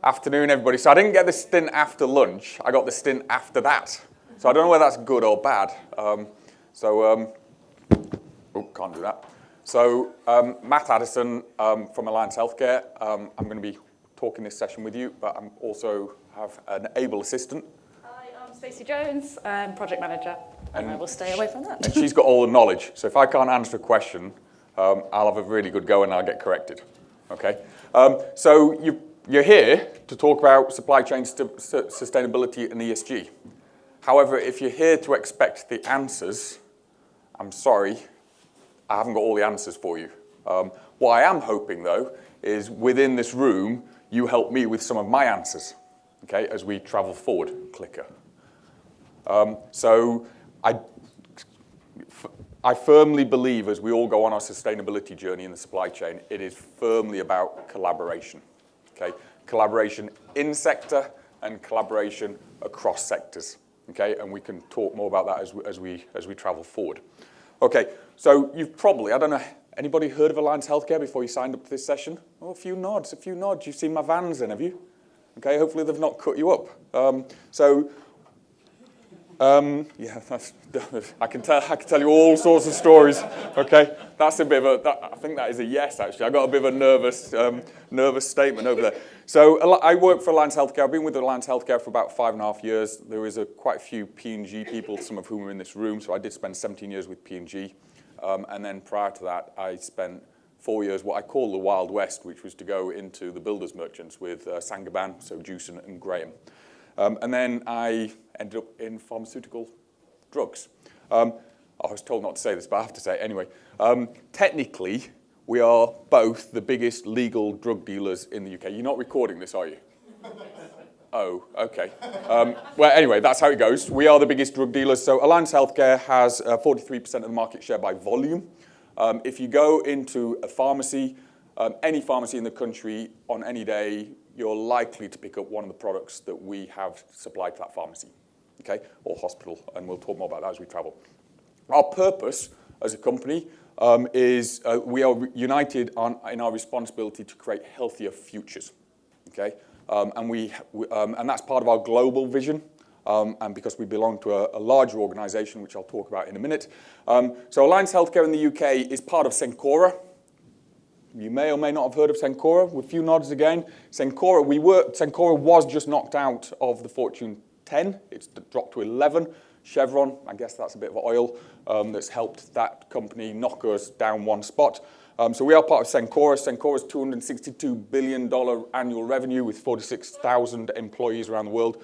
Afternoon, everybody. So I didn't get the stint after lunch. I got the stint after that. So I don't know whether that's good or bad. Oh, can't do that. So Matt Addison from Alliance Healthcare. I'm going to be talking this session with you, but I also have an able assistant. Hi, I'm Stacey Jones, project manager, and I will stay away from that. And she's got all the knowledge. So if I can't answer a question, I'll have a really good go and I'll get corrected. Okay. So you're here to talk about supply chain sustainability and ESG. However, if you're here to expect the answers, I'm sorry, I haven't got all the answers for you. What I am hoping, though, is within this room, you help me with some of my answers, okay, as we travel forward. Clicker. So I firmly believe as we all go on our sustainability journey in the supply chain, it is firmly about collaboration. Okay, collaboration in sector and collaboration across sectors. Okay, and we can talk more about that as we travel forward. Okay, so you've probably, I don't know, anybody heard of Alliance Healthcare before you signed up to this session? Oh, a few nods. You've seen my vans then, have you? Okay, hopefully they've not cut you up. Yeah, I can tell you all sorts of stories. Okay, that's a bit of I think that is a yes, actually. I got a bit of a nervous statement over there. So I work for Alliance Healthcare. I've been with Alliance Healthcare for about 5.5 years. There is quite a few P&G people, some of whom are in this room. So I did spend 17 years with P&G. And then prior to that, I spent 4 years, what I call the Wild West, which was to go into the builders merchants with Saint-Gobain, so Jewson and Graham. And then I ended up in pharmaceutical drugs. I was told not to say this, but I have to say it anyway. Technically, we are both the biggest legal drug dealers in the UK. You're not recording this, are you? Oh, okay. Well, anyway, that's how it goes. We are the biggest drug dealers. So Alliance Healthcare has 43% of the market share by volume. If you go into a pharmacy, any pharmacy in the country on any day, you're likely to pick up one of the products that we have supplied to that pharmacy, okay, or hospital, and we'll talk more about that as we travel. Our purpose as a company is we are united in our responsibility to create healthier futures, okay, and that's part of our global vision, and because we belong to a larger organisation, which I'll talk about in a minute. So Alliance Healthcare in the UK is part of Cencora. You may or may not have heard of Cencora. With a few nods again. Cencora was just knocked out of the Fortune 10. It's dropped to 11. Chevron, I guess that's a bit of oil that's helped that company knock us down one spot. So we are part of Cencora. Cencora's $262 billion annual revenue with 46,000 employees around the world.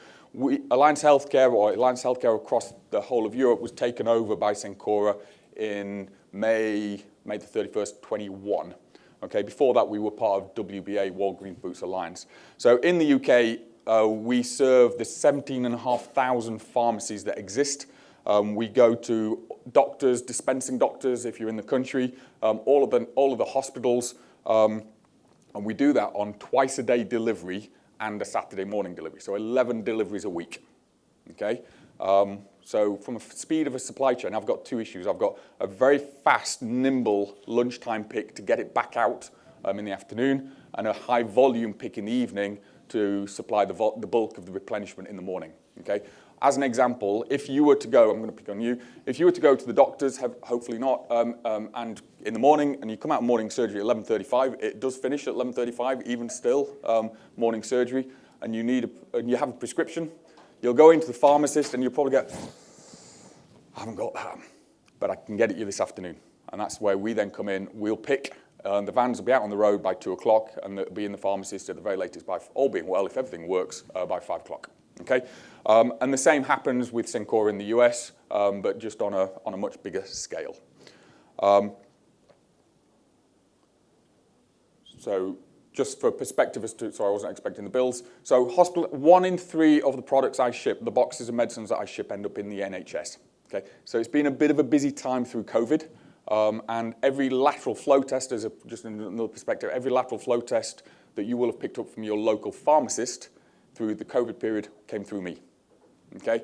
Alliance Healthcare across the whole of Europe was taken over by Cencora in May the 31st, 21. Okay, before that, we were part of WBA, Walgreens Boots Alliance. So in the UK, we serve the 17,500 pharmacies that exist. We go to doctors, dispensing doctors, if you're in the country, all of the hospitals, and we do that on twice-a-day delivery and a Saturday morning delivery. So 11 deliveries a week. Okay. So from the speed of a supply chain, I've got two issues. I've got a very fast, nimble lunchtime pick to get it back out in the afternoon, and a high volume pick in the evening to supply the bulk of the replenishment in the morning. Okay. As an example, if you were to go, I'm going to pick on you, if you were to go to the doctors, hopefully not, and in the morning, and you come out of morning surgery at 11:35, it does finish at 11:35, even still, morning surgery, and you have a prescription. You'll go into the pharmacist and you'll probably go, I haven't got that, but I can get it you this afternoon. And that's where we then come in. We'll pick, the vans will be out on the road by 2 o'clock, and they'll be in the pharmacist at the very latest by, all being well, if everything works, by 5 o'clock. Okay? And the same happens with Cencora in the US, but just on a much bigger scale. So just for perspective as to, sorry, I wasn't expecting the bills. So 1 in 3 of the products I ship, the boxes of medicines that I ship, end up in the NHS. Okay, so it's been a bit of a busy time through COVID, and every lateral flow test, just another perspective, every lateral flow test that you will have picked up from your local pharmacist through the COVID period came through me. Okay,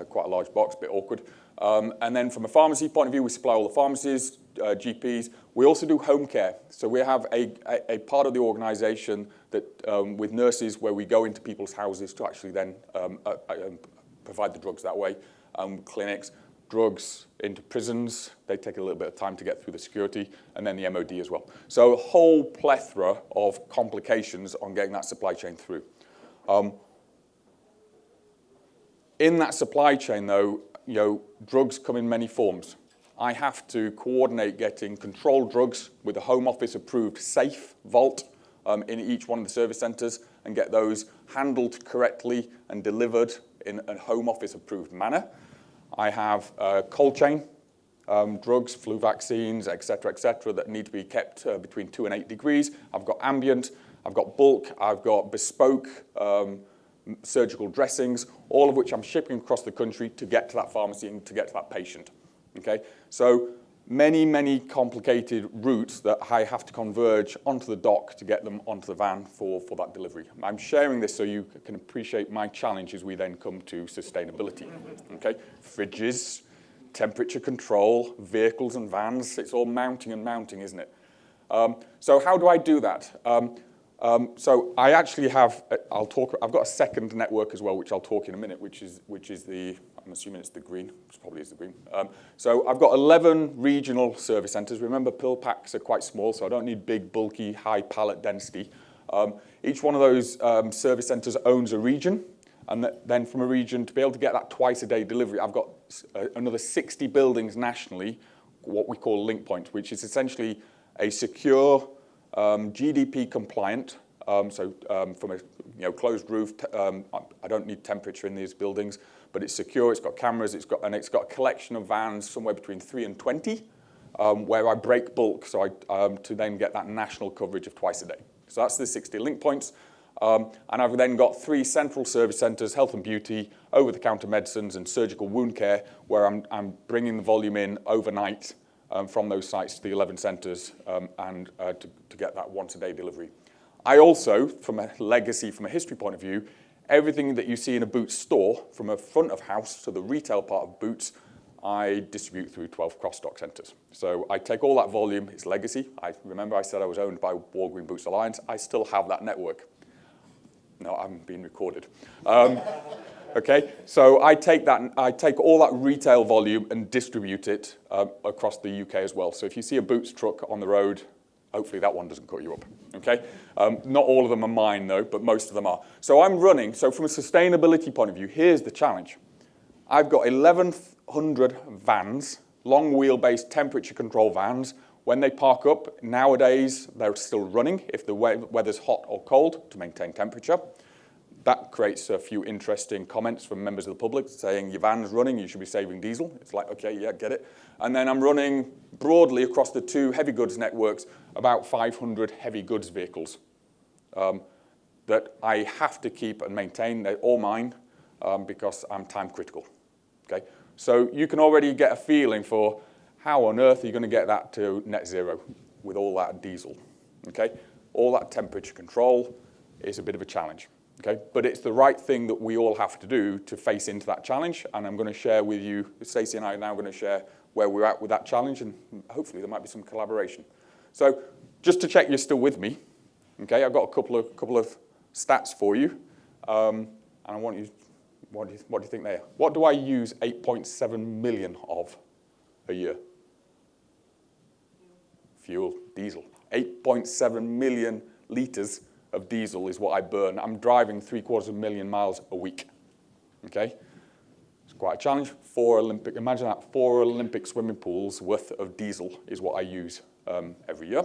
quite a large box, a bit awkward. And then from a pharmacy point of view, we supply all the pharmacies. GPs. We also do home care. So we have a part of the organisation that with nurses where we go into people's houses to actually then provide the drugs that way. Clinics, drugs into prisons. They take a little bit of time to get through the security, and then the MOD as well. So a whole plethora of complications on getting that supply chain through. In that supply chain, though, drugs come in many forms. I have to coordinate getting controlled drugs with a Home Office approved safe vault in each one of the service centres and get those handled correctly and delivered in a Home Office approved manner. I have cold chain drugs, flu vaccines, etc., that need to be kept between 2 and 8 degrees. I've got ambient, I've got bulk, I've got bespoke surgical dressings, all of which I'm shipping across the country to get to that pharmacy and to get to that patient. Okay, so many complicated routes that I have to converge onto the dock to get them onto the van for that delivery. I'm sharing this so you can appreciate my challenge as we then come to sustainability. Okay, fridges, temperature control, vehicles and vans, it's all mounting and mounting, isn't it? So how do I do that? So I actually have, I've got a second network as well, which I'll talk in a minute, which is the, I'm assuming it's the green, which probably is the green. So I've got 11 regional service centres. Remember, pill packs are quite small, so I don't need big, bulky, high pallet density. Each one of those service centres owns a region, and then from a region, to be able to get that twice-a-day delivery, I've got another 60 buildings nationally, what we call link points, which is essentially a secure, GDP compliant, so from a closed roof, I don't need temperature in these buildings, but it's secure, it's got cameras, it's got a collection of vans somewhere between 3 and 20, where I break bulk so to then get that national coverage of twice a day. So that's the 60 link points. And I've then got 3 central service centres, health and beauty, over-the-counter medicines and surgical wound care, where I'm bringing the volume in overnight from those sites to the 11 centres and to get that once-a-day delivery. I also, from a legacy, from a history point of view, everything that you see in a Boots store, from a front of house to the retail part of Boots, I distribute through 12 cross-dock centres. So I take all that volume, it's legacy. Remember I said I was owned by Walgreen Boots Alliance. I still have that network. No, I'm being recorded. Okay, so I take all that retail volume and distribute it across the UK as well. So if you see a Boots truck on the road, hopefully that one doesn't cut you up, okay? Not all of them are mine though, but most of them are. So I'm running, so from a sustainability point of view, here's the challenge. I've got 1,100 vans, long wheelbase temperature control vans. When they park up, nowadays they're still running if the weather's hot or cold to maintain temperature. That creates a few interesting comments from members of the public saying, your van's running, you should be saving diesel. It's like, okay, yeah, get it. And then I'm running broadly across the 2 heavy goods networks about 500 heavy goods vehicles that I have to keep and maintain. They're all mine because I'm time critical. Okay? So you can already get a feeling for how on earth are you going to get that to net zero with all that diesel. Okay? All that temperature control is a bit of a challenge. Okay, but it's the right thing that we all have to do to face into that challenge, and I'm going to share with you, Stacey and I are now going to share where we're at with that challenge, and hopefully there might be some collaboration. So just to check you're still with me, okay, I've got a couple of stats for you, and I want you, what do you think they are? What do I use 8.7 million of a year? Fuel, diesel. 8.7 million litres of diesel is what I burn. I'm driving 750,000 miles a week. Okay, it's quite a challenge. Imagine that, 4 Olympic swimming pools worth of diesel is what I use every year.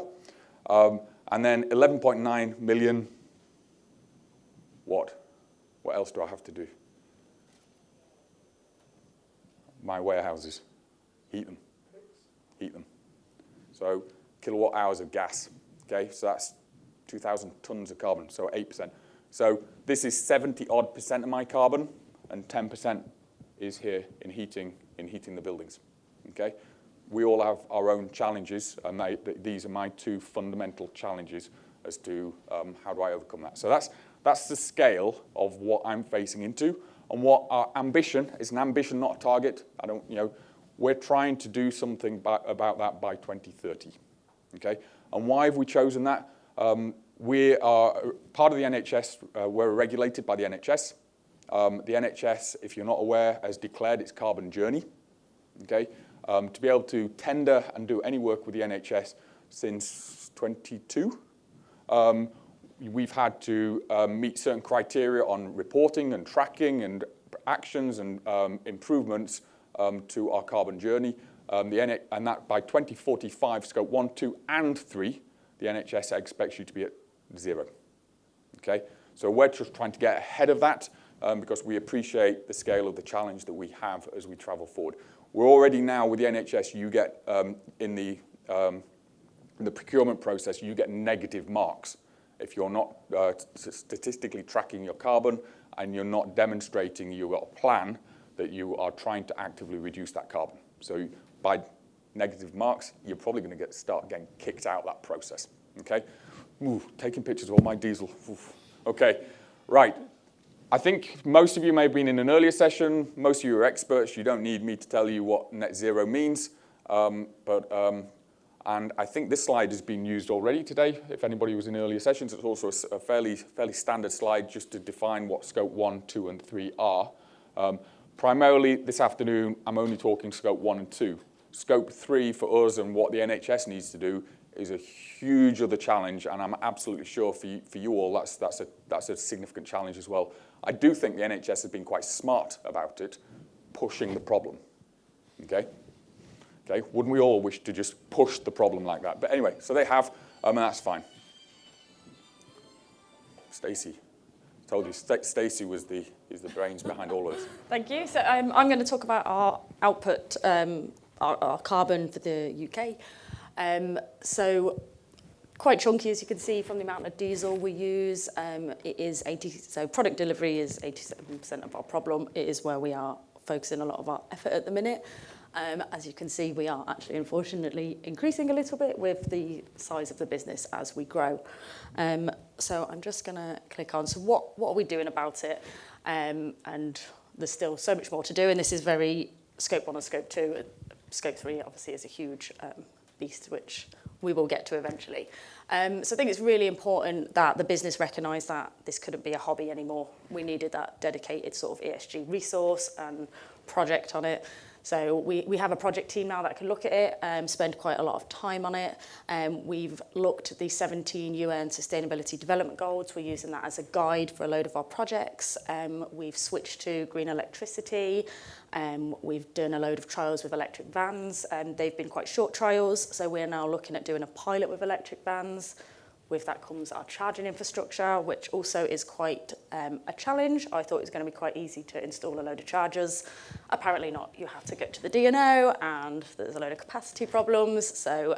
And then 11.9 million. What else do I have to do? My warehouses, heat them. So kilowatt hours of gas. Okay, so that's 2,000 tons of carbon, so 8%. So this is 70-odd% of my carbon, and 10% is here in heating the buildings. Okay, we all have our own challenges, and these are my 2 fundamental challenges as to how do I overcome that. So that's the scale of what I'm facing into, and what our ambition is. An ambition, not a target. we're trying to do something about that by 2030. Okay? And why have we chosen that? We are part of the NHS. We're regulated by the NHS. The NHS, if you're not aware, has declared its carbon journey. Okay? To be able to tender and do any work with the NHS since 22, we've had to meet certain criteria on reporting and tracking and actions and improvements to our carbon journey. And that by 2045, scope 1, 2, and 3, the NHS expects you to be at 0. Okay? So we're just trying to get ahead of that because we appreciate the scale of the challenge that we have as we travel forward. We're already now with the NHS, you get in the procurement process, you get negative marks if you're not statistically tracking your carbon and you're not demonstrating you've got a plan that you are trying to actively reduce that carbon. So by negative marks, you're probably going to start getting kicked out of that process. Okay? Ooh, taking pictures of all my diesel. Oof. Okay, right. I think most of you may have been in an earlier session. Most of you are experts. You don't need me to tell you what net zero means. And I think this slide has been used already today. If anybody was in earlier sessions, it's also a fairly standard slide just to define what scope 1, 2, and 3 are. Primarily this afternoon, I'm only talking scope 1 and 2. Scope 3 for us and what the NHS needs to do is a huge other challenge, and I'm absolutely sure for you all that's a significant challenge as well. I do think the NHS has been quite smart about it, pushing the problem. Okay? Okay? Wouldn't we all wish to just push the problem like that? But anyway, so they have, and that's fine. Stacey. Told you, Stacey is the brains behind all of this. Thank you. So I'm going to talk about our output, our carbon for the UK. So quite chunky, as you can see from the amount of diesel we use. It is so product delivery is 87% of our problem. It is where we are focusing a lot of our effort at the minute. As you can see, we are actually, unfortunately, increasing a little bit with the size of the business as we grow. So I'm just going to click on, so what are we doing about it? And there's still so much more to do, and this is very scope 1 and scope 2. Scope 3, obviously, is a huge beast, which we will get to eventually. So I think it's really important that the business recognise that this couldn't be a hobby anymore. We needed that dedicated sort of ESG resource and project on it. So we have a project team now that can look at it, spend quite a lot of time on it. We've looked at the 17 UN Sustainability Development Goals. We're using that as a guide for a load of our projects. We've switched to green electricity. We've done a load of trials with electric vans. They've been quite short trials, so we're now looking at doing a pilot with electric vans. With that comes our charging infrastructure, which also is quite a challenge. I thought it was going to be quite easy to install a load of chargers. Apparently not. You have to go to the DNO, and there's a load of capacity problems. So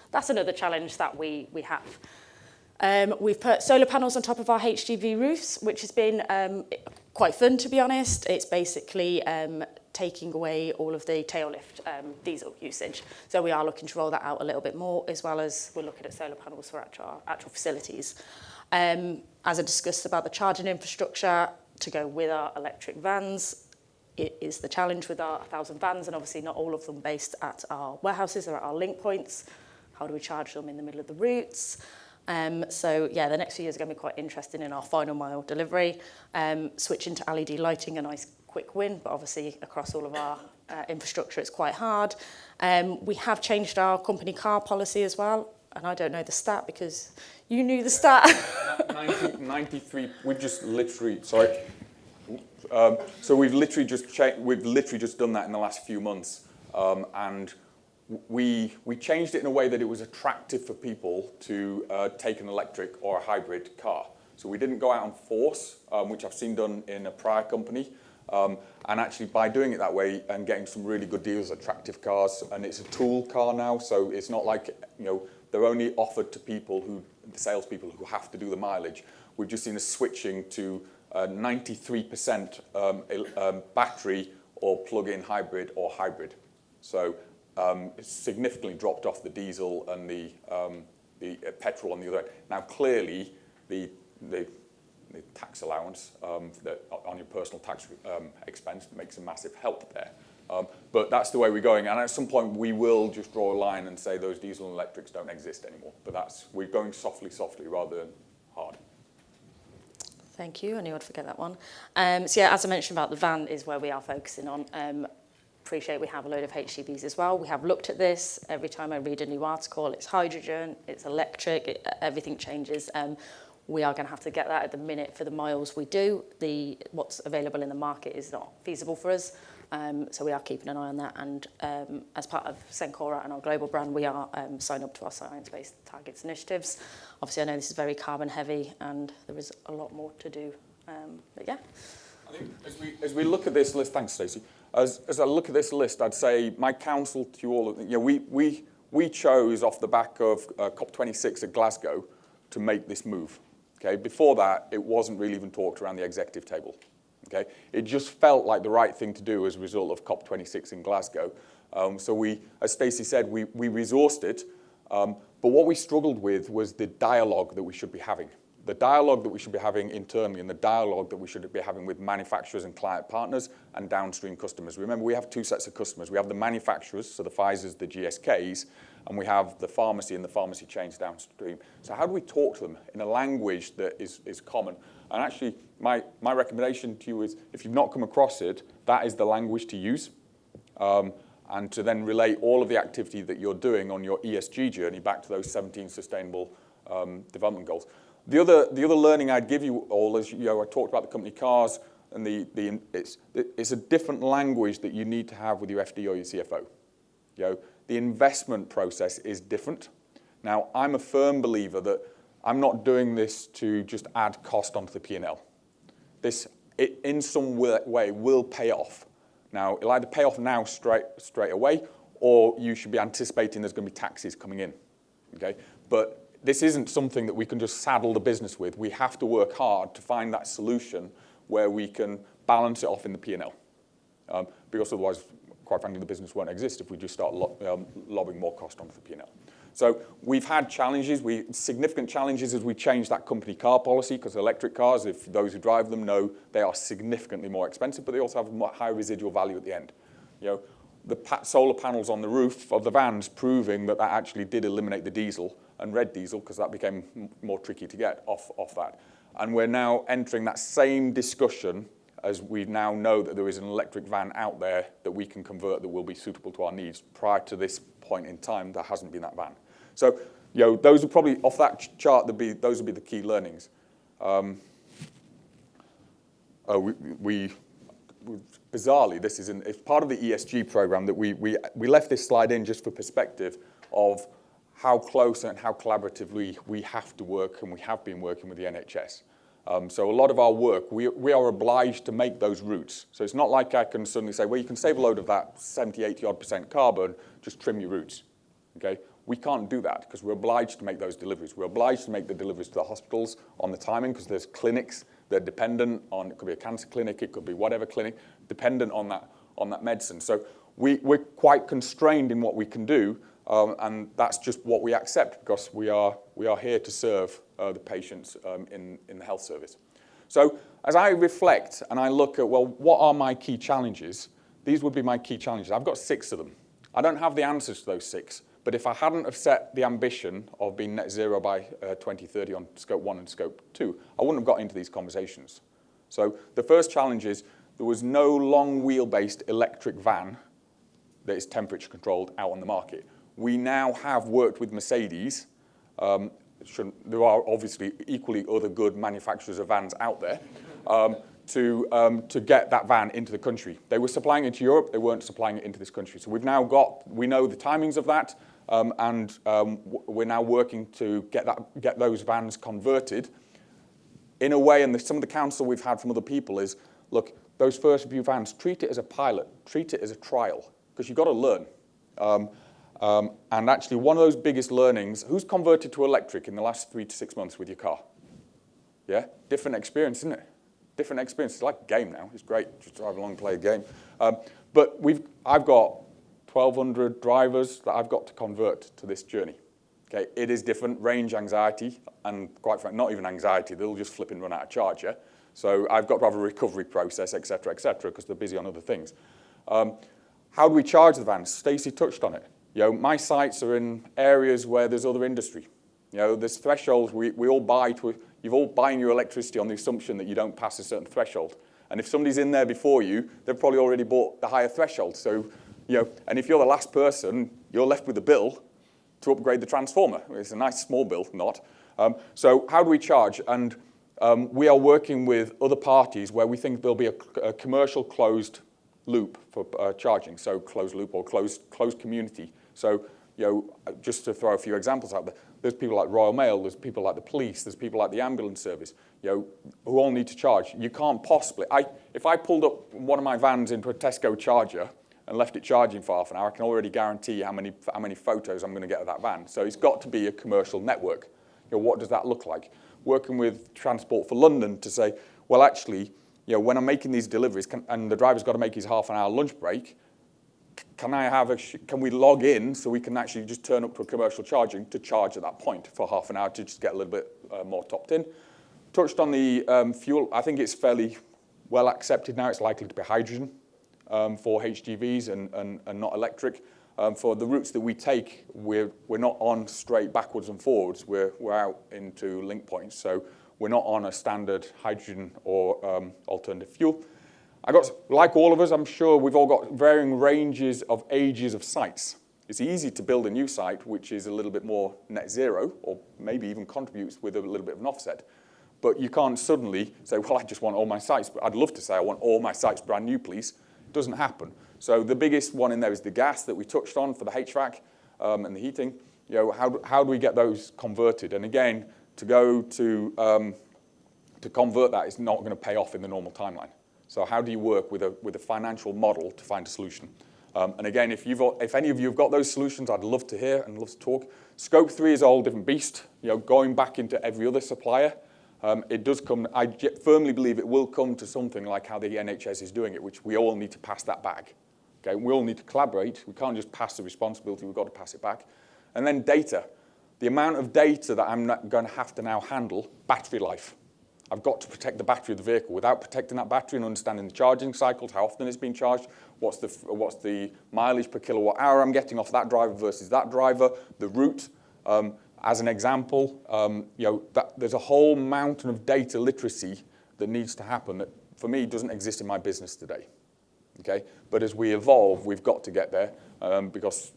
that's another challenge that we have. We've put solar panels on top of our HGV roofs, which has been quite fun, to be honest. It's basically taking away all of the tail lift diesel usage. So we are looking to roll that out a little bit more, as well as we're looking at solar panels for actual facilities. As I discussed about the charging infrastructure to go with our electric vans, it is the challenge with our 1,000 vans, and obviously not all of them based at our warehouses or at our link points. How do we charge them in the middle of the routes? So yeah, the next few years are going to be quite interesting in our final mile delivery. Switching to LED lighting, a nice quick win, but obviously across all of our infrastructure it's quite hard. We have changed our company car policy as well, and I don't know the stat because you knew the stat. 93, we've just literally, sorry. So we've literally just done that in the last few months, and we changed it in a way that it was attractive for people to take an electric or a hybrid car. So we didn't go out on force, which I've seen done in a prior company. And actually by doing it that way and getting some really good deals, attractive cars, and it's a tool car now, so it's not like, they're only offered to people the salespeople who have to do the mileage. We've just seen a switching to 93% battery or plug-in hybrid or hybrid. So it's significantly dropped off the diesel and the petrol on the other end. Now clearly the tax allowance on your personal tax expense makes a massive help there. But that's the way we're going. And at some point, we will just draw a line and say those diesel and electrics don't exist anymore. But we're going softly, softly, rather than hard. Thank you. I knew I'd forget that one. So yeah, as I mentioned about the van is where we are focusing on. Appreciate we have a load of HGVs as well. We have looked at this. Every time I read a new article, it's hydrogen, it's electric, everything changes. We are going to have to get that at the minute for the miles we do. What's available in the market is not feasible for us. So we are keeping an eye on that. And as part of Sencora and our global brand, we are signed up to our science-based targets initiatives. Obviously, I know this is very carbon heavy and there is a lot more to do. But yeah. I think as we look at this list, thanks, Stacey. As I look at this list, I'd say my counsel to you all, we chose off the back of COP26 at Glasgow to make this move. Okay, before that, it wasn't really even talked around the executive table. Okay, it just felt like the right thing to do as a result of COP26 in Glasgow. So we, as Stacey said, we resourced it. But what we struggled with was the dialogue that we should be having. The dialogue that we should be having internally and the dialogue that we should be having with manufacturers and client partners and downstream customers. Remember, we have two sets of customers. We have the manufacturers, so the Pfizers, the GSKs, and we have the pharmacy and the pharmacy chains downstream. So how do we talk to them in a language that is common? And actually, my recommendation to you is, if you've not come across it, that is the language to use. And to then relate all of the activity that you're doing on your ESG journey back to those 17 sustainable development goals. The other learning I'd give you all is, I talked about the company cars, and it's a different language that you need to have with your FD or your CFO. The investment process is different. Now, I'm a firm believer that I'm not doing this to just add cost onto the P&L. This, in some way, will pay off. Now, it'll either pay off now straight away, or you should be anticipating there's going to be taxes coming in. Okay, but this isn't something that we can just saddle the business with. We have to work hard to find that solution where we can balance it off in the P&L. Because otherwise, quite frankly, the business won't exist if we just start lobbing more cost onto the P&L. So we've had challenges, significant challenges as we changed that company car policy, because electric cars, if those who drive them know, they are significantly more expensive, but they also have a high residual value at the end. The solar panels on the roof of the vans proving that actually did eliminate the diesel and red diesel, because that became more tricky to get off that. And we're now entering that same discussion as we now know that there is an electric van out there that we can convert that will be suitable to our needs. Prior to this point in time, there hasn't been that van. So, those are probably, off that chart, those would be the key learnings. Bizarrely, this is it's part of the ESG program that we left this slide in just for perspective of how close and how collaboratively we have to work, and we have been working with the NHS. So a lot of our work, we are obliged to make those routes. So it's not like I can suddenly say, well, you can save a load of that 70, 80% carbon, just trim your routes. Okay? We can't do that because we're obliged to make those deliveries. We're obliged to make the deliveries to the hospitals on the timing, because there's clinics that are dependent on, it could be a cancer clinic, it could be whatever clinic, dependent on that medicine. So we're quite constrained in what we can do, and that's just what we accept, because we are here to serve the patients in the health service. So as I reflect and I look at, well, what are my key challenges? These would be my key challenges. I've got 6 of them. I don't have the answers to those 6, but if I hadn't have set the ambition of being net zero by 2030 on scope 1 and scope 2, I wouldn't have got into these conversations. So the first challenge is there was no long wheel-based electric van that is temperature controlled out on the market. We now have worked with Mercedes. There are obviously equally other good manufacturers of vans out there to get that van into the country. They were supplying it to Europe. They weren't supplying it into this country. So we know the timings of that, and we're now working to get those vans converted in a way. And some of the counsel we've had from other people is, look, those first few vans, treat it as a pilot, treat it as a trial, because you've got to learn. And actually, one of those biggest learnings, who's converted to electric in the last 3 to 6 months with your car? Yeah? Different experience, isn't it? Different experience. It's like a game now. It's great. Just drive along and play a game. But I've got 1,200 drivers that I've got to convert to this journey. Okay? It is different. Range anxiety, and quite frankly, not even anxiety. They'll just flip and run out of charge, yeah? So I've got to have a recovery process, et cetera, because they're busy on other things. How do we charge the vans? Stacey touched on it. My sites are in areas where there's other industry. There's thresholds we all buy to. You're all buying your electricity on the assumption that you don't pass a certain threshold. And if somebody's in there before you, they've probably already bought the higher threshold. So, and if you're the last person, you're left with a bill to upgrade the transformer. It's a nice small bill, not. So how do we charge? And we are working with other parties where we think there'll be a commercial closed loop for charging. So closed loop or closed community. So, just to throw a few examples out there, there's people like Royal Mail, there's people like the police, there's people like the ambulance service, who all need to charge. You can't possibly, if I pulled up one of my vans into a Tesco charger and left it charging for half an hour, I can already guarantee how many photos I'm going to get of that van. So it's got to be a commercial network. What does that look like? Working with Transport for London to say, well, actually, when I'm making these deliveries, and the driver's got to make his half an hour lunch break, can we log in so we can actually just turn up to a commercial charging to charge at that point for half an hour to just get a little bit more topped in? Touched on the fuel. I think it's fairly well accepted now. It's likely to be hydrogen for HGVs and not electric. For the routes that we take, we're not on straight backwards and forwards. We're out into link points. So we're not on a standard hydrogen or alternative fuel. Like all of us, I'm sure we've all got varying ranges of ages of sites. It's easy to build a new site which is a little bit more net zero, or maybe even contributes with a little bit of an offset. But you can't suddenly say, well, I just want all my sites. I'd love to say I want all my sites brand new, please. It doesn't happen. So the biggest one in there is the gas that we touched on for the HVAC and the heating. How do we get those converted? And again, to convert that is not going to pay off in the normal timeline. So how do you work with a financial model to find a solution? And again, if any of you have got those solutions, I'd love to hear and love to talk. Scope 3 is a whole different beast. Going back into every other supplier, it does come. I firmly believe it will come to something like how the NHS is doing it, which we all need to pass that back. Okay, we all need to collaborate. We can't just pass the responsibility. We've got to pass it back. And then data. The amount of data that I'm not going to have to now handle, battery life. I've got to protect the battery of the vehicle. Without protecting that battery and understanding the charging cycles, how often it's being charged, what's the mileage per kilowatt hour I'm getting off that driver versus that driver, the route. As an example, there's a whole mountain of data literacy that needs to happen that, for me, doesn't exist in my business today. Okay, but as we evolve, we've got to get there because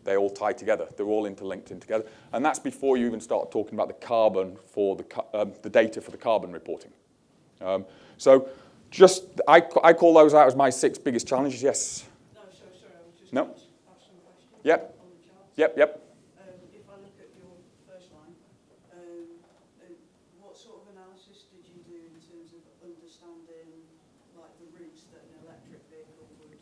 they all tie together. They're all interlinked in together. And that's before you even start talking about the carbon for the data for the carbon reporting. So I call those out as my 6 biggest challenges. Yes? No, sorry, I was just no? going to ask some questions Yep. on the charts. Yep. If I look at your first line, what sort of analysis did you do in terms of understanding like the routes that an electric vehicle would be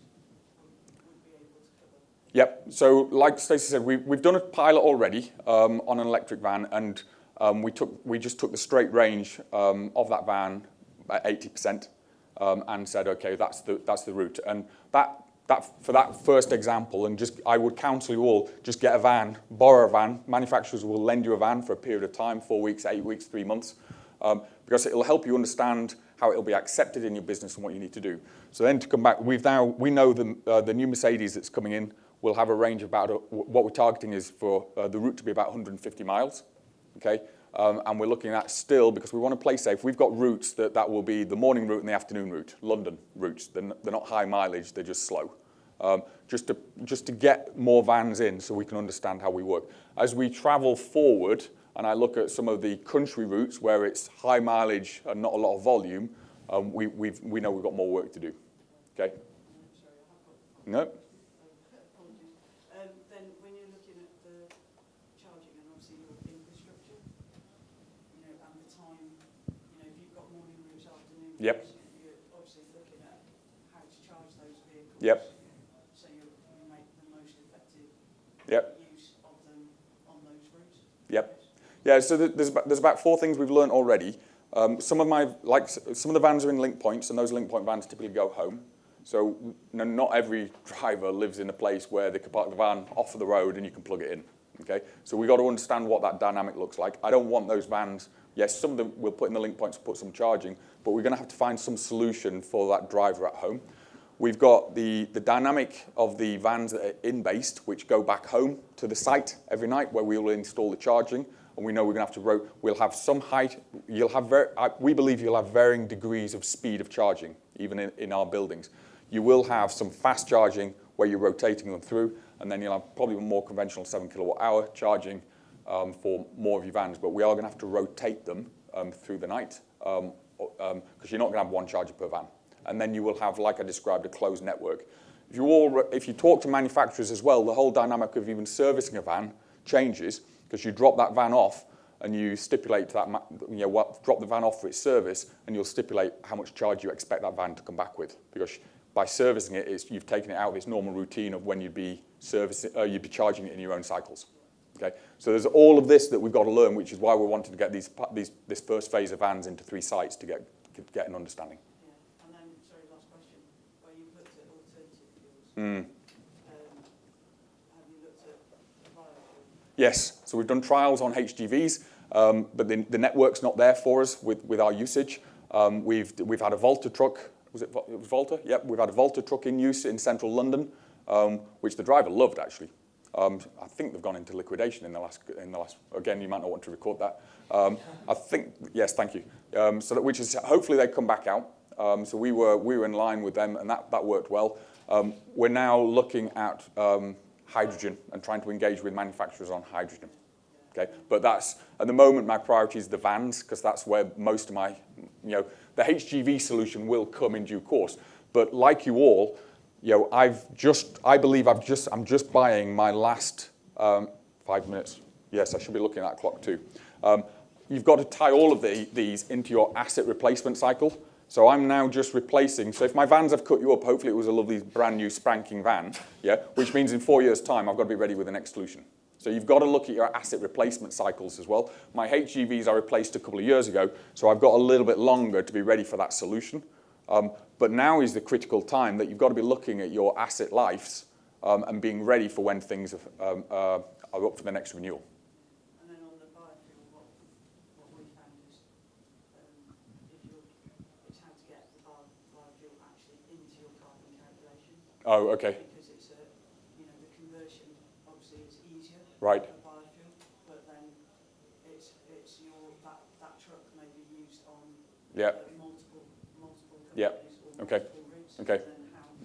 able to cover? Yep. So like Stacey said, we've done a pilot already on an electric van, and we just took the straight range of that van at 80% and said, okay, that's the route. And that for that first example, and I would counsel you all, just get a van, borrow a van. Manufacturers will lend you a van for a period of time, 4 weeks, 8 weeks, 3 months, because it'll help you understand how it'll be accepted in your business and what you need to do. So then to come back, we know the new Mercedes that's coming in will have a range of about, what we're targeting is for the route to be about 150 miles, okay? And we're looking at still, because we want to play safe, we've got routes that will be the morning route and the afternoon route, London routes. They're not high mileage, they're just slow. Just to get more vans in so we can understand how we work. As we travel forward, and I look at some of the country routes where it's high mileage and not a lot of volume, we know we've got more work to do, okay? Sorry, I have got No? apologies. Then when you're looking at the charging and obviously your infrastructure, and the time, if you've got morning routes, afternoon routes, Yep. you're obviously looking at how to charge those vehicles. Yep. So you make the most effective Yep. use of them on those routes. Yep. Yeah, so there's about 4 things we've learned already. Some of the vans are in link points, and those link point vans typically go home. So not every driver lives in a place where they can park the van off of the road and you can plug it in. Okay, so we've got to understand what that dynamic looks like. I don't want those vans. Yes, some of them we'll put in the link points to put some charging, but we're going to have to find some solution for that driver at home. we've got the dynamic of the vans that are in-based, which go back home to the site every night where we will install the charging. And we know we're going to have to, we'll have some height, we believe you'll have varying degrees of speed of charging, even in our buildings. You will have some fast charging where you're rotating them through, and then you'll have probably more conventional 7 kilowatt hour charging for more of your vans. But we are going to have to rotate them through the night, because you're not going to have one charger per van. And then you will have, like I described, a closed network. If you talk to manufacturers as well, the whole dynamic of even servicing a van changes, because you drop that van off and you stipulate that, drop the van off for its service, and you'll stipulate how much charge you expect that van to come back with. Because by servicing it, you've taken it out of its normal routine of when you'd be charging it in your own cycles. Okay, so there's all of this that we've got to learn, which is why we're wanting to get this first phase of vans into 3 sites to get an understanding. Yeah, and then, sorry, last question. Where you've looked at alternative fuels, have you looked at biofuel? Yes, so we've done trials on HGVs, but the network's not there for us with our usage. We've had a Volta truck. It was Volta? Yep, we've had a Volta truck in use in central London, which the driver loved, actually. I think they've gone into liquidation in the last. Again, you might not want to record that. I think yes, thank you. Which is hopefully they come back out. So we were in line with them, and that worked well. We're now looking at hydrogen and trying to engage with manufacturers on hydrogen. Okay, but that's at the moment my priority is the vans, because that's where most of my the HGV solution will come in due course. But like you all. I believe I'm just buying my last 5 minutes. Yes, I should be looking at that clock too. You've got to tie all of these into your asset replacement cycle. So I'm now just replacing. So if my vans have cut you up, hopefully it was a lovely brand new spanking van, which means in 4 years' time I've got to be ready with the next solution. So you've got to look at your asset replacement cycles as well. My HGVs I replaced a couple of years ago, so I've got a little bit longer to be ready for that solution. But now is the critical time that you've got to be looking at your asset lives and being ready for when things are up for the next renewal. And then on the biofuel, what we found is it's how to get the biofuel actually into your carbon calculation. Oh, okay. Because it's the conversion obviously is easier. Right. For biofuel, but then it's that truck may be used on multiple yeah. Okay. routes. Okay.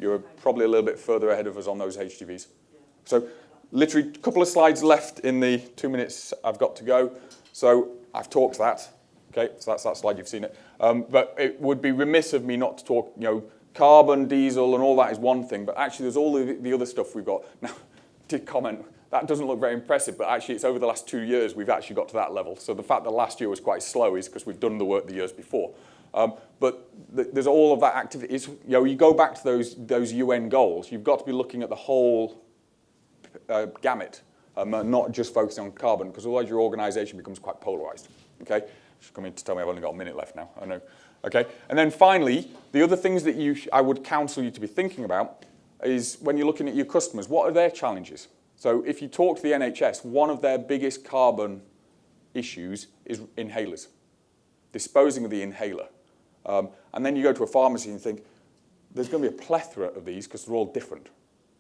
You're probably a little bit further ahead of us on those HGVs. Yeah. So literally a couple of slides left in the 2 minutes I've got to go. So I've talked that. Okay, so that's that slide, you've seen it. But it would be remiss of me not to talk, carbon, diesel and all that is one thing, but actually there's all the other stuff we've got. Now, to comment, that doesn't look very impressive, but actually it's over the last 2 years we've actually got to that level. So the fact that last year was quite slow is because we've done the work the years before. But there's all of that activity. You go back to those UN goals, you've got to be looking at the whole gamut, not just focusing on carbon, because otherwise your organisation becomes quite polarised. Okay, she's coming to tell me I've only got a minute left now. I know. Okay, and then finally, the other things that I would counsel you to be thinking about is when you're looking at your customers, what are their challenges? So if you talk to the NHS, one of their biggest carbon issues is inhalers, disposing of the inhaler. And then you go to a pharmacy and think, there's going to be a plethora of these because they're all different.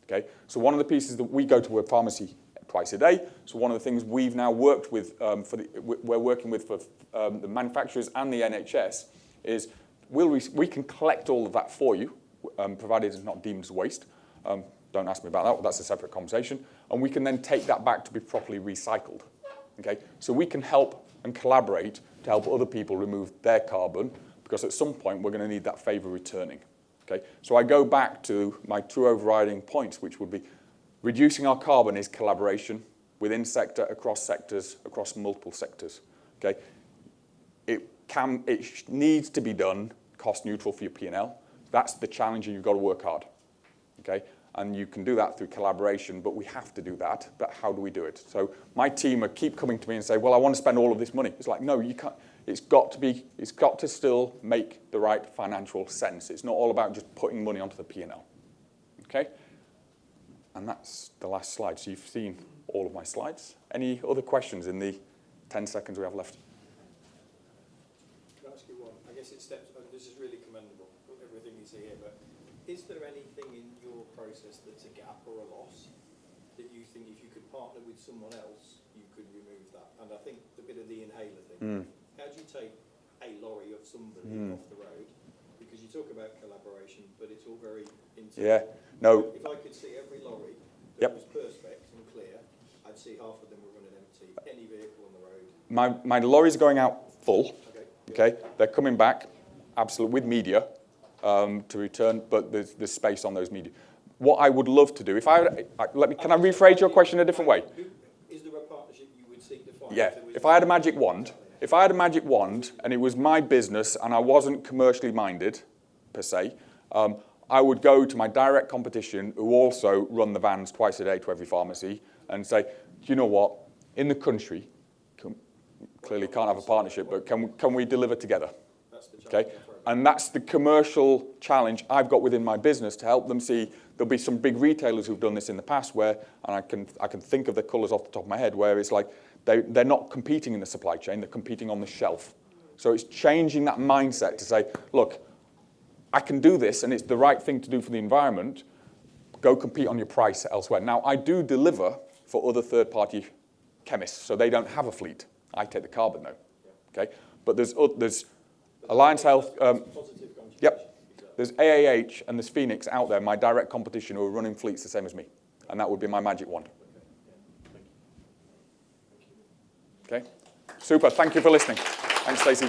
Okay? So one of the pieces that we go to a pharmacy twice a day, so one of the things we've now worked with, we're working with for the manufacturers and the NHS, is we can collect all of that for you, provided it's not deemed as waste. Don't ask me about that, that's a separate conversation. And we can then take that back to be properly recycled. Okay? So we can help and collaborate to help other people remove their carbon, because at some point we're going to need that favour returning. Okay? So I go back to my 2 overriding points, which would be reducing our carbon is collaboration within sector, across sectors, across multiple sectors. Okay? It needs to be done cost neutral for your P&L. That's the challenge, and you've got to work hard. Okay? And you can do that through collaboration, but we have to do that. But how do we do it? So my team keep coming to me and say, well, I want to spend all of this money. It's like, no, you can't. It's got to still make the right financial sense. It's not all about just putting money onto the P&L. Okay? And that's the last slide. So you've seen all of my slides. Any other questions in the 10 seconds we have left? Can I ask you one? I guess it steps, this is really commendable, everything you say here, but Is there anything in your process that's a gap or a loss that you think if you could partner with someone else, you could remove that? And I think the bit of the inhaler thing, how do you take a lorry of somebody off the road? Because you talk about collaboration, but it's all very intimate. Yeah, no. If I could see every lorry that was perspex and clear, I'd see half of them were running empty, any vehicle on the road. My lorry's going out full, okay? They're coming back, absolutely, with media to return, but there's space on those media. What I would love to do, can I rephrase your question a different way? Is there a partnership you would seek to find? Yeah, if I had a magic wand, and it was my business and I wasn't commercially minded, per se, I would go to my direct competition who also run the vans twice a day to every pharmacy and say, do you know what, in the country, clearly can't have a partnership, but can we deliver together? Okay, and that's the commercial challenge I've got within my business to help them see. There'll be some big retailers who've done this in the past where, and I can think of the colours off the top of my head, where it's like they're not competing in the supply chain, they're competing on the shelf. So it's changing that mindset to say, look, I can do this and it's the right thing to do for the environment, go compete on your price elsewhere. Now, I do deliver for other third-party chemists, so they don't have a fleet. I take the carbon though, okay? But there's Alliance Health, yep. There's AAH and there's Phoenix out there, my direct competition, who are running fleets the same as me. And that would be my magic wand. Okay? Super, thank you for listening. Thanks, Stacey.